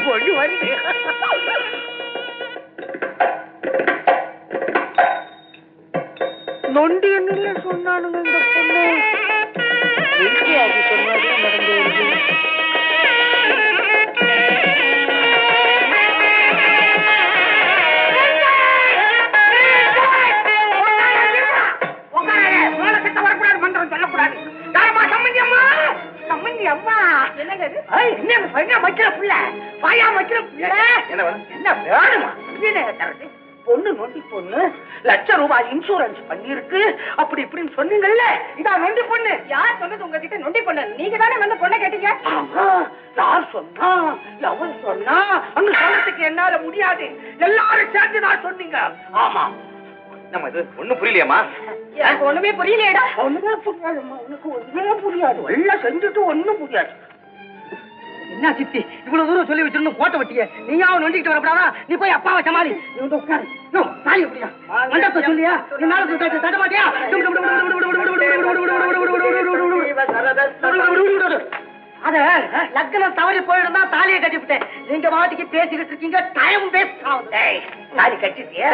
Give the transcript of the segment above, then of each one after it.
பொண்ணு வந்து நொண்டி என்ன சொன்னானுங்க இந்த பொண்ணு சொன்னாரு நடந்து வருது. பொண்ணு நொண்டி பொண்ணு ₹1,00,000 இன்சூரன்ஸ் பண்ணிருக்கு அப்படி இப்படின்னு சொன்னீங்கல்ல, இதான் நொண்டி பொண்ணு. யார் சொன்னது உங்ககிட்ட நொண்டி பொண்ணு? நீங்க தானே வந்து பொண்ணை கேட்டீங்க. யார் சொன்னா எவன் சொன்னா அங்க சொல்றதுக்கு என்னால முடியாது, எல்லாரும் சேர்ந்து நான் சொன்னீங்க. ஆமா நம்ம இது ஒண்ணும் புரியலையாமா? எனக்கு ஒண்ணுமே புரியலையடா. ஒண்ணுமே புரியாதுமா, உனக்கு ஒண்ணுமே புரியாது, எல்லாம் செஞ்சுட்டு ஒண்ணும் புரியாது. என்ன சித்தி இவ்வளவு தூரம் சொல்லி வச்சிருந்தோம் கோட்டை வட்டிய நீயாவும் நொண்டிக்கிட்டு வரப்படாதா? நீ போய் அப்பாவை சமாளி. நீ வந்து உட்காரு. தாலி எப்படியா மண்டபத்தை சொல்லியா? நீ மேல தட்ட மாட்டியா? அத லக்னம் தவறி போயிருந்தா தாலியை கட்டிவிட்டேன். நீங்க வாட்டிக்கு பேசிக்கிட்டு இருக்கீங்க, டைம் வேஸ்ட் ஆகுது. தாலி கட்டிட்டியா?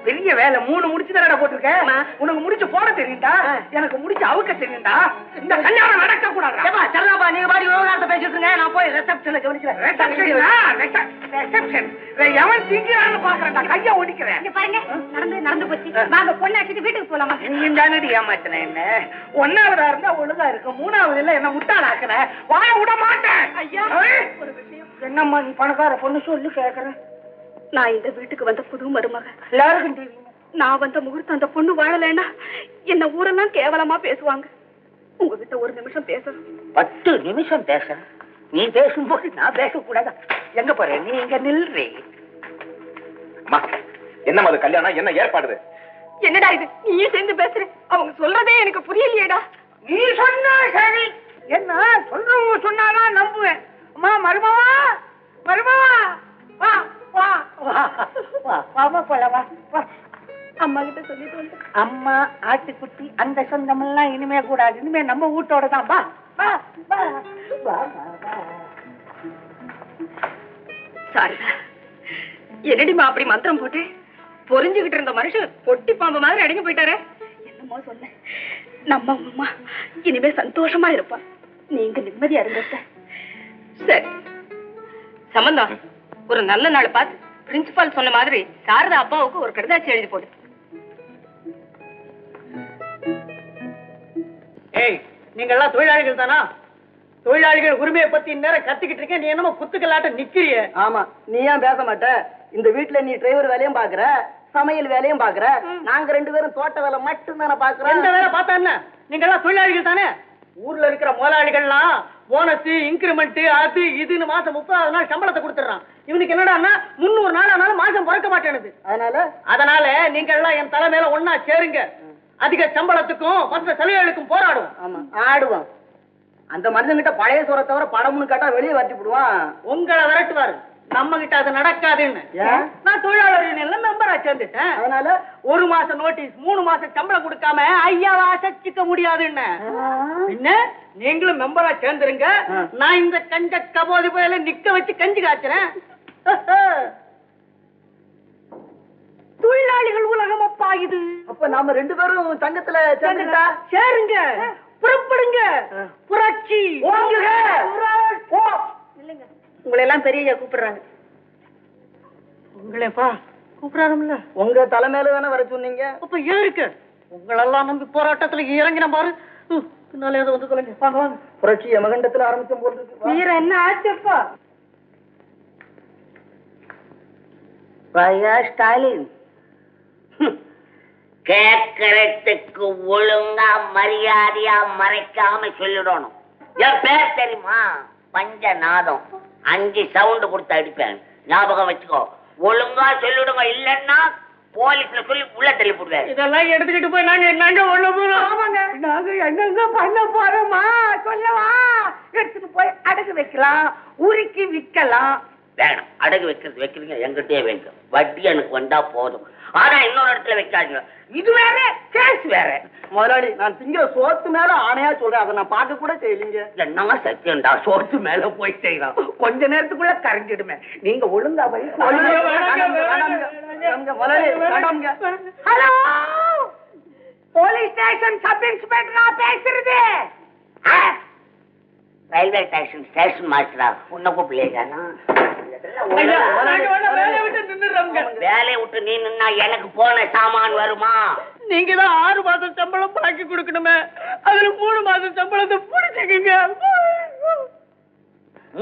பெரிய வேலை 3 முடிச்சு தானடா போட்டிருக்கேன். உனக்கு முடிச்சு போட தெரியுண்டா, எனக்கு முடிச்சு அவுக்க தெரியுண்டா. இந்த கல்யாணம் நடக்க கூடாது. சரதாபா நீங்க பாடி விவகாரத்தை பேசிட்டு இருங்க, நான் போய் ரிசப்ஷனை கவனிக்கிறேன். ரிசப்ஷன் எவன் திங்கிறான்னு பாக்குறேன்டா, கைய ஒடிக்கிறேன். இங்க பாருங்க, நடந்து போச்சு. வாங்க பொண்ணாக்கிட்டு வீட்டுக்கு போலாமா? நீங்க தானடி ஏமாத்தின என்ன? 1ஆவதா இருந்தா ஒழுங்கா இருக்கும், 3ஆவது இல்ல என்ன முட்டாளாக்குற. வாய விட மாட்டேன். ஐயா ஒரு விஷயம். என்னம்மா நீ பணக்கார பொண்ணு சொல்லி கேக்குறேன். நான் இந்த வீட்டுக்கு வந்த புது மருமக. எல்லாருக்கும் தெரியும். நான் வந்த முகூர்த்தம் அந்த பொண்ணு வாழலைன்னா என்ன ஊரெல்லாம் கேவலமா பேசுவாங்க. உங்ககிட்ட ஒரு நிமிஷம் பேசணும். 10 நிமிஷம் பேச? நீ பேசும்போது நான் பேசக்கூடாதா? எங்க போற நீ? இங்க நில்றே. அம்மா என்னம்மா அது கல்யாணம், என்ன ஏற்பாடு? என்னடா இது நீயே சேர்ந்து பேசுற? அவங்க சொல்றதே எனக்கு புரியலையேடா. நீ சொன்னா சரி, என்ன சொல்றவங்க சொன்னாதான் நம்புவேன். அம்மா மருமவா, மருமவா வா வா வா வா போல வா. அம்மா கிட்ட சொல்லிட்டு வந்து. அம்மா ஆட்டுக்குட்டி அந்த சொந்தம் எல்லாம் இனிமே கூடாது, இனிமே நம்ம வீட்டோட தான். வா வா வா வா வா. சாரி என்னடிமா அப்படி மந்திரம் போட்டு பொறிஞ்சுகிட்டு இருந்த மனுஷன் பொட்டி பாம்பு மாதிரி அடங்கி போயிட்டாரே. என்னமோ சொன்ன, நம்ம அம்மா இனிமே சந்தோஷமா இருப்பா. நீங்க நிம்மதியா இருங்க. சரி சம்பந்தம், ஒரு நல்ல நாள் பார்த்து பிரின்சிபால் சொன்ன மாதிரி சாரதா அப்பாவுக்கு ஒரு கடிதாச்சி எழுதி போடு. ஏய் நீங்க எல்லாம் தொழிலாளிகள் தானா? தொழிலாளிகள் உரிமையை பத்தி நேரம் கத்திக்கிட்டு இருக்கேன், நீ என்னமோ குத்துக்கலாட்ட நிக்கிறிய. ஆமா, நீ ஏன் பேச மாட்ட? இந்த வீட்டுல நீ டிரைவர் வேலையும் பாக்குற, சமையல் வேலையும் பாக்குற, நாங்க 2 பேரும் தோட்ட வேலை மட்டும் தானே பாக்குறோம். எந்த வேலை பார்த்தா என்ன? நீங்க எல்லாம் தொழிலாளிகள் தானே? ஊர்ல இருக்கிற முதலாளிகள்லாம் போனஸ் இன்கிரிமெண்ட் அது இதுன்னு மாசம் 30வது நாள் சம்பளத்தை கொடுத்துறான். இவனுக்கு என்னடா 300 நாள் ஆனாலும் மாசம் பிறக்க மாட்டேனுது. அதனால நீங்க எல்லாம் என் தலை மேல ஒன்னா சேருங்க, அதிக சம்பளத்துக்கும் மற்ற சலுகைகளுக்கும் போராடும். ஆமா ஆடுவான். அந்த மனுஷங்கிட்ட பழைய சோற தவிர படம்னு கேட்டா வெளியே வரட்டி போடுவான். உங்களை விரட்டுவாரு. நம்ம கிட்ட அது நடக்காதுன்னு நான் தொழிலாளர் யூனியன்ல மெம்பரா சேர்ந்துட்டேன். அதனால 1 மாசம் நோட்டீஸ் 3 மாசம் சம்பளம் கொடுக்காம ஐயாவை அசைச்சிக்க முடியாதுன்னு. என்ன நீங்களும் மெம்பரா சேர்ந்துருங்க, நான் இந்த கஞ்ச கபோதி போயில நிக்க வச்சு கஞ்சி காய்ச்சறேன். தொழிலாளிகள் உலகம் அப்பா இது. அப்ப நாம 2 பேரும் சங்கத்துல சேர்ந்துட்டா சேருங்க, புறப்படுங்க, புரட்சி இல்லைங்க. உங்களை எல்லாம் பெரிய கூப்பிடுறாங்க. உங்களேப்பா கூப்பிடாரும்ல, உங்க தலைமையில தானே வர சொன்னீங்க. அப்ப ஏருக்கு உங்களெல்லாம் நம்பி போராட்டத்துல இறங்கின பாரு. பின்னால ஏதோ வந்து சொல்லுங்க. வாங்க வாங்க, புரட்சி மகண்டத்துல ஆரம்பிச்ச போல் இருக்கு. வீர என்ன ஆச்சப்பா? ஸ்டாலின் கேட்கறதுக்கு ஒழுங்கா மரியாதையா மறைக்காம சொல்லிடணும். என் பேர் தெரியுமா? பஞ்சநாதம். 5 சவுண்ட் கொடுத்து அடிப்பேன், ஞாபகம் வச்சுக்கோ. ஒழுங்கா சொல்லிடுங்க, இல்லன்னா போலீஸ்ல சொல்லி உள்ள தள்ளி போடுவேன். இதெல்லாம் எடுத்துக்கிட்டு போய் நாங்க என்னங்க உள்ள போறோம்? ஆமாங்க, நாங்க என்னங்க பண்ண போறோமா சொல்லவா? எடுத்துட்டு போய் அடகு வைக்கலாம், உருக்கி விற்கலாம். வேணும், அடகு வைக்கிறீங்க எங்கிட்டே வைங்க, வட்டி எனக்கு வந்தா போதும். ஆனா இன்னொரு இடத்துல வைக்காதீங்க. இது வேற கேஸ் வேற. முதலாளி நான் திங்கிற சோத்து மேல ஆணையா சொல்றேன், அதை நான் பார்க்க கூட செய்யலீங்க. என்னங்க சத்தியம்டா, சோத்து மேல போய் செய்யலாம், கொஞ்ச நேரத்துக்குள்ள கரைஞ்சிடுமே. நீங்க ஒழுங்கா போய் ஹலோ, போலீஸ் ஸ்டேஷன் சப் இன்ஸ்பெக்டரா பேசுறது? ரயில்வே ஸ்டேஷன் ஸ்டேஷன் மாஸ்டரா? உன்ன கூப்பிடலையா? வேலையை விட்டு நீ நின்னா எனக்கு போன சாமான் வருமா? நீங்க தான் 6 மாசம் சம்பளம் பாக்கி கொடுக்கணுமே, அதுல 3 மாசம் சம்பளத்தை புடிச்சுக்கீங்க.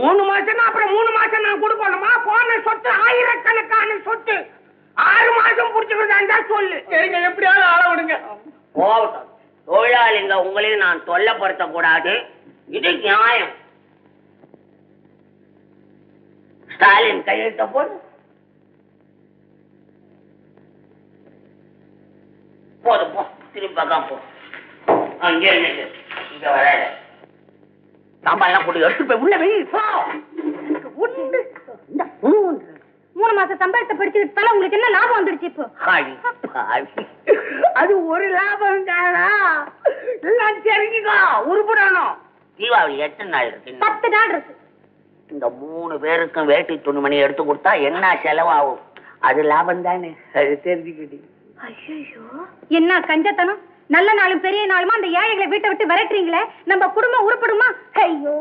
3 மாசம் அப்புறம் 3 மாசம் நான் கொடுக்கணுமா? போன சொத்து ஆயிரக்கணக்கான சொத்து, 6 மாசம் புடிச்சுக்கிறதா சொல்லு. சரிங்க, எப்படியாவது ஆள விடுங்க. போகட்டும், தொழிலாளிங்க உங்களையும் நான் தொல்லப்படுத்த கூடாது, இது நியாயம். ஸ்டாலின் கையெழுத்த போடு. போதும் போ, திரும்பி பார்க்காம போ. அங்கே இங்க வர சாம்பார்லாம் போட்டு எடுத்து போய் உள்ள வெயி. 3 மாசம் சம்பளத்தை படிச்சுக்கிட்டு உங்களுக்கு என்ன லாபம் வந்துடுச்சு இப்போ? அது ஒரு லாபம் தானா? எல்லாம் தெரிஞ்சுக்கோ, உருப்படணும். தீபாவளி எத்தனை நாள் இருக்கு? 10 நாள் இருக்கு. இந்த 3 பேருக்கும் வேட்டி துணிமணி எடுத்து கொடுத்தா என்ன செலவாகும்? அது லாபம் தானே, அது தெரிஞ்சுக்கிட்டு. ஐயோ, என்ன கஞ்சத்தனம்! நல்ல நாளும் பெரிய நாளுமா அந்த ஏழைகளை வீட்டை விட்டு விரட்டுறீங்களே, நம்ம குடும்பம் உருப்படுமா? ஐயோ,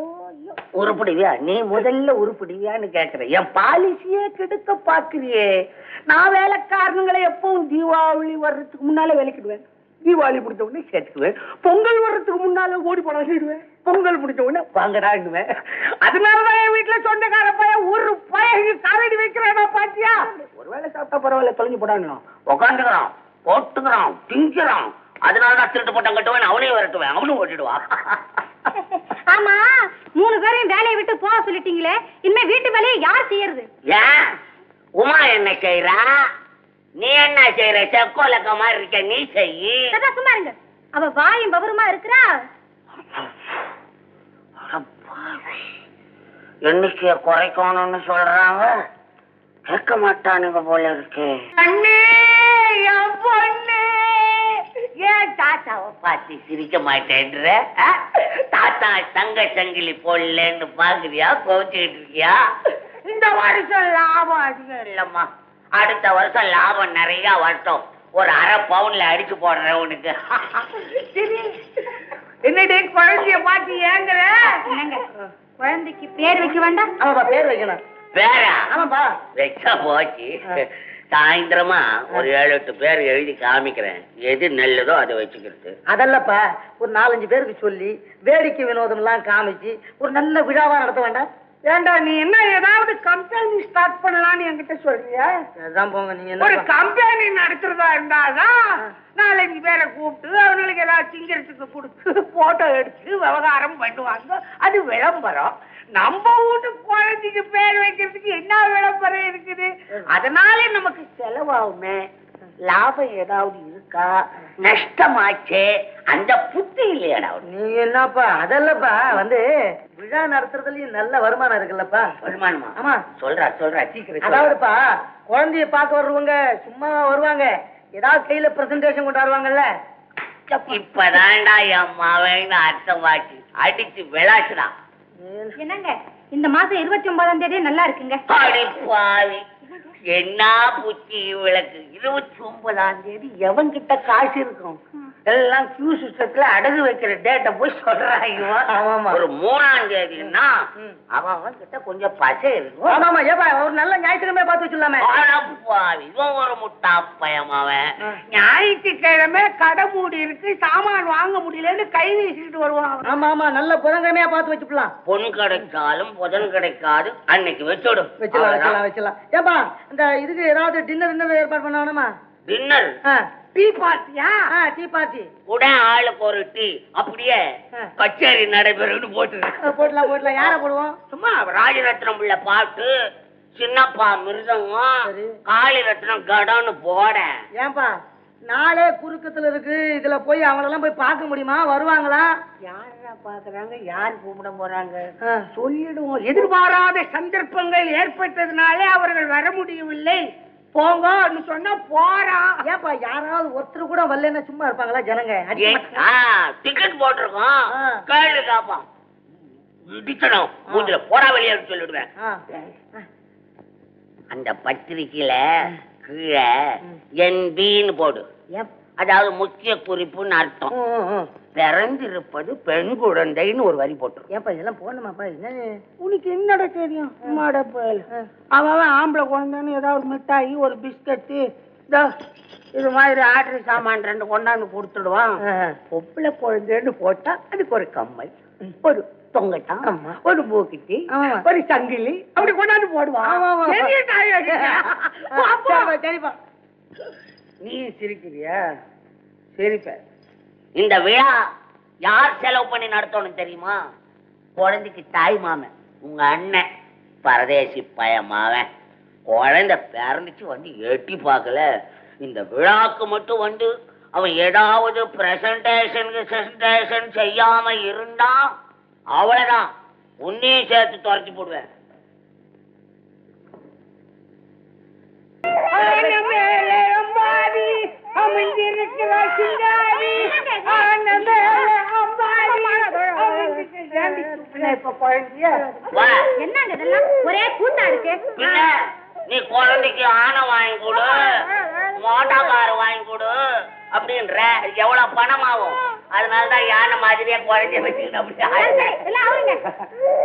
உருப்படிவியா? நீ முதல்ல உருப்படிவியான்னு கேக்குற. என் பாலிசியே கெடுக்க பாக்குறியே. நான் வேலைக்காரனுங்களை எப்பவும் தீபாவளி வர்றதுக்கு முன்னாலே வேலைக்கிடுவேன், தீபாவளி முடிஞ்ச உடனே சேர்த்துக்குவேன், பொங்கல் வர்றதுக்கு முன்னால ஓடி போனா செய்டுவேன், பொங்கல் முடிஞ்ச உடனே வாங்கடாடுவேன். அதனாலதான் என் வீட்டுல சொந்தக்கார பையன் ஒரு பையன் காலடி வைக்கிறேன் பாத்தியா? ஒருவேளை சாப்பிட்டா பரவாயில்ல, தொலைஞ்சு போடானோ உட்காந்துக்கிறான், போட்டுக்கிறான், திங்கிறான். அதனாலதான் திருட்டு போட்டம் கட்டுவேன், அவனையும் விரட்டுவேன், அவனும் ஓட்டிடுவான். ஆமா, 3 பேரையும் வேலையை விட்டு போக சொல்லிட்டீங்களே, இனிமே வீட்டு வேலையை யார் செய்யறது? ஏன் உமா என்ன செய்யறா? நீ என்ன செய்யற? செக்கோலக்க மாதிரி இருக்க, நீ செய்யி. சும்மா இருங்க, அவ வாயும் பவருமா இருக்கிறா. எண்ணிக்கைய குறைக்கணும்னு சொல்றாங்க, கேட்க மாட்டானுங்க போல இருக்கு. ஏன் தாத்தாவை பார்த்து சிரிக்க மாட்டேன்ற? தாத்தா தங்க சங்கிலி போடலன்னு பாக்குறியா? கோச்சுக்கிட்டு இருக்கியா? இந்த வருஷம் லாபம் அதிகம் இல்லம்மா, அடுத்த வருஷம் லாபம் நிறைய வரட்டும், ஒரு அரை பவுன்ல அடிச்சு போடுறேன் உனக்கு. என்னடி குழந்தைய பார்த்து ஏங்குற? குழந்தைக்கு பேர் வைக்க வேண்டாம்? ஆமாப்பா, பேர் வைக்கணும். பேரா? ஆமாப்பா. வச்சா போச்சு. சாயந்திரமா ஒரு 7-8 பேர் எழுதி காமிக்கிறேன், எது நல்லதோ அதை வச்சுக்கிறது. அதல்லப்பா, ஒரு 4-5 பேருக்கு சொல்லி வேடிக்கை வினோதம் எல்லாம் காமிச்சு ஒரு நல்ல விழாவா நடத்த வேண்டாம்? ஏண்டா நீ என்ன ஏதாவது கம்பெனி ஸ்டார்ட் பண்ணலாம்னு என்கிட்ட சொல்றியா? அதான் போங்க, நீங்க ஒரு என்ன கம்பெனி நடத்துறதா இருந்தாதான் 4-5 பேரை கூப்பிட்டு அவங்களுக்கு ஏதாவது திங்கிறதுக்கு கொடுத்து போட்டோ எடுத்து விவகாரம் பண்ணுவாங்க, அது விளம்பரம். நம்ம வீட்டு குழந்தைக்கு பேர் வைக்கிறதுக்கு என்ன விளம்பரம் இருக்குது? அதனால நமக்கு செலவாகுமே, லாபம் ஏதாவது இருக்கா? நஷ்டமாச்சே, அந்த புத்தி இல்லையாடா? நீங்க என்னப்பா? அதல்லப்பா, விழா நடத்துறதுலயும் நல்ல வருமானம் இருக்குல்லப்பா. வருமானமா? ஆமா. சொல்றா சீக்கிரம். அதாவதுப்பா, குழந்தைய பார்க்க வர்றவங்க சும்மா வருவாங்க, ஏதாவது கையில பிரசன்டேஷன் கொண்டு வருவாங்கல்ல. இப்பதான்டா என் மவன் அர்த்தம் வாச்சு அடிச்சு விளாசுடா. என்னங்க, இந்த மாசம் 29ஆம் தேதி நல்லா இருக்குங்க. அடி பாவி, என்ன புத்தி விளக்கு! 29ஆம் தேதி எவன்கிட்ட காசு இருக்கும்? எல்லாம் கியூ சிஸ்டத்துல அடகு வைக்கிற டேட்ட போய் சொல்றாங்க. ஒரு 3ஆம் தேதினா அவன் கிட்ட கொஞ்சம் பசை இருக்கும். ஆமாமா, ஏப்பா ஒரு நல்ல ஞாயிற்றுக்கிழமை பார்த்து வச்சுலாமே. இவன் ஒரு முட்டா பயம். அவன் ஞாயிற்றுக்கிழமை கடை மூடி இருக்கு, சாமான் வாங்க முடியலன்னு கை வீசிட்டு வருவான். ஆமா ஆமா, நல்ல புதன்கிழமையா பார்த்து வச்சுக்கலாம். பொன் கிடைச்சாலும் புதன் கிடைக்காது, அன்னைக்கு வச்சுடும். வச்சலாம். ஏப்பா, இந்த இதுக்கு ஏதாவது டின்னர் ஏற்பாடு பண்ணணுமா? டின்னர்? டீ பார்ட்டியா? Tea party. உடனே ஆளுக்கு ஒரு டீ, அப்படியே கச்சேரி நடைபெறும்னு போடலாம். யார போடுவோம்? சும்மா ராஜரத்னம் உள்ள பாட்டு, சின்னப்பா மிருதங்கம், காளி ரத்னம் கடன்னு போட. ஏன்பா, நாளே குறுக்கத்துல இருக்கு, இதுல போய் அவங்களெல்லாம் போய் பார்க்க முடியுமா? வருவாங்களா? யாரா பாக்குறாங்க, யார் கூப்பிட போறாங்க சொல்லிடுவோம். எதிர்பாராத சந்தர்ப்பங்கள் ஏற்பட்டதுனாலே அவர்கள் வர முடியவில்லை போங்கன்னு சொன்னா போறான். ஏப்பா யாராவது ஒருத்தர் கூட வரலன்னா சும்மா இருப்பாங்களா ஜனங்க? டிக்கெட் போட்டிருக்கோம், கேள்வி காப்பான் இடிச்சணும் மூஞ்சில போடா வெளியேன்னு சொல்லிடுவேன். அந்த பத்திரிக்கையில கீழே என்பின்னு போடு, அதாவது முக்கிய குறிப்புன்னு அர்த்தம். பிறந்திருப்பது பெண் குழந்தைன்னு ஒரு வரி போட்டு. ஏப்பா இதெல்லாம் போடணுமாப்பா? உனக்கு என்னடா தெரியும்? அவன் ஆம்பளை குழந்தைன்னு ஏதாவது மிட்டாயி ஒரு பிஸ்கட்டு இது மாதிரி ஆர்டர் சாமான் 2 கொண்டாந்து கொடுத்துடுவான். பொம்பளை குழந்தைன்னு போட்டா அதுக்கு ஒரு கம்மல், ஒரு தொங்கட்டான், ஒரு மூக்கிட்டி, ஒரு சங்கிலி அப்படி கொண்டாந்து போடுவான். சரிப்பா. நீ சிரிக்கிறியா? சரிப்பா. இந்த விழா யார் செலவு பண்ணி நடத்தணும் தெரியுமா? குழந்தைக்கு தாய் மாமன், உங்க அண்ணன் பரதேசி பயமாவன். குழந்தை பிறந்துச்சு வந்து எட்டி பார்க்கல. இந்த விழாக்கு மட்டும் வந்து அவன் ஏதாவது பிரசன்டேஷன் செய்யாம இருந்தா அவ்வளவுதான், உன்னையும் சேர்த்து துரத்தி போடுவேன். என்னங்க இதெல்லாம் ஒரே கூத்தா இருக்கு? நீ குழந்தைக்கு ஆனை வாங்கி கொடு, மோட்டார் கார் வாங்கி கொடு அப்படின்ற எவ்வளவு பணமாகும். அதனாலதான் யானை மாதிரியே குழந்தைய வச்சுக்கிட்டு அப்படி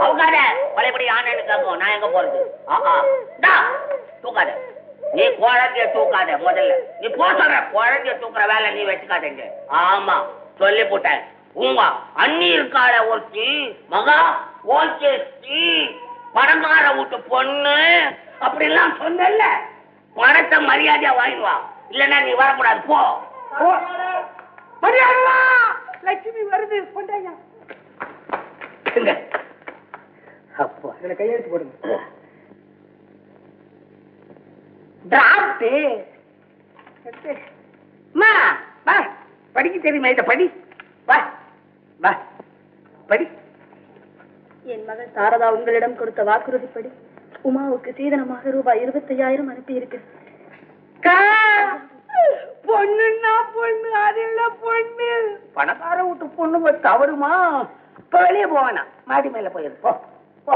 அவங்காத பழையபடி யானைன்னு கேட்கும். நான் எங்க போறது? தூக்காத, நீ குழந்தைய தூக்காத. முதல்ல நீ போற குழந்தைய தூக்குற வேலை நீ வச்சுக்காதீங்க. ஆமா சொல்லி போட்டேன். உங்க அண்ணி இருக்காள ஒருத்தி மகா ஓகேஸ்டி பணக்கார வீட்டு பொண்ணு அப்படிலாம் சொன்னல, பணத்தை மரியாதையா வாங்கிடுவா. இல்லன்னா நீ வரக்கூடாது. போ மரியாதை. லட்சுமி வருது. கொண்டாங்க. அப்பா கையெழுத்து போடுங்க. டிராப்ட் படிக்க தெரியுமா? இத படி. வா வா படி. என் மகள் சாரதா உங்களிடம் கொடுத்த வாக்குறுதிப்படி உமாவுக்கு சீதனமாக ரூபாய் 25,000 அனுப்பி இருக்கு. பொண்ணுன்னா பொண்ணு, அது இல்ல பொண்ணு. பணக்கார வீட்டு பொண்ணு தவறுமா? இப்ப வெளியே போவானா? மாடி மேல போயிரு. போ போ.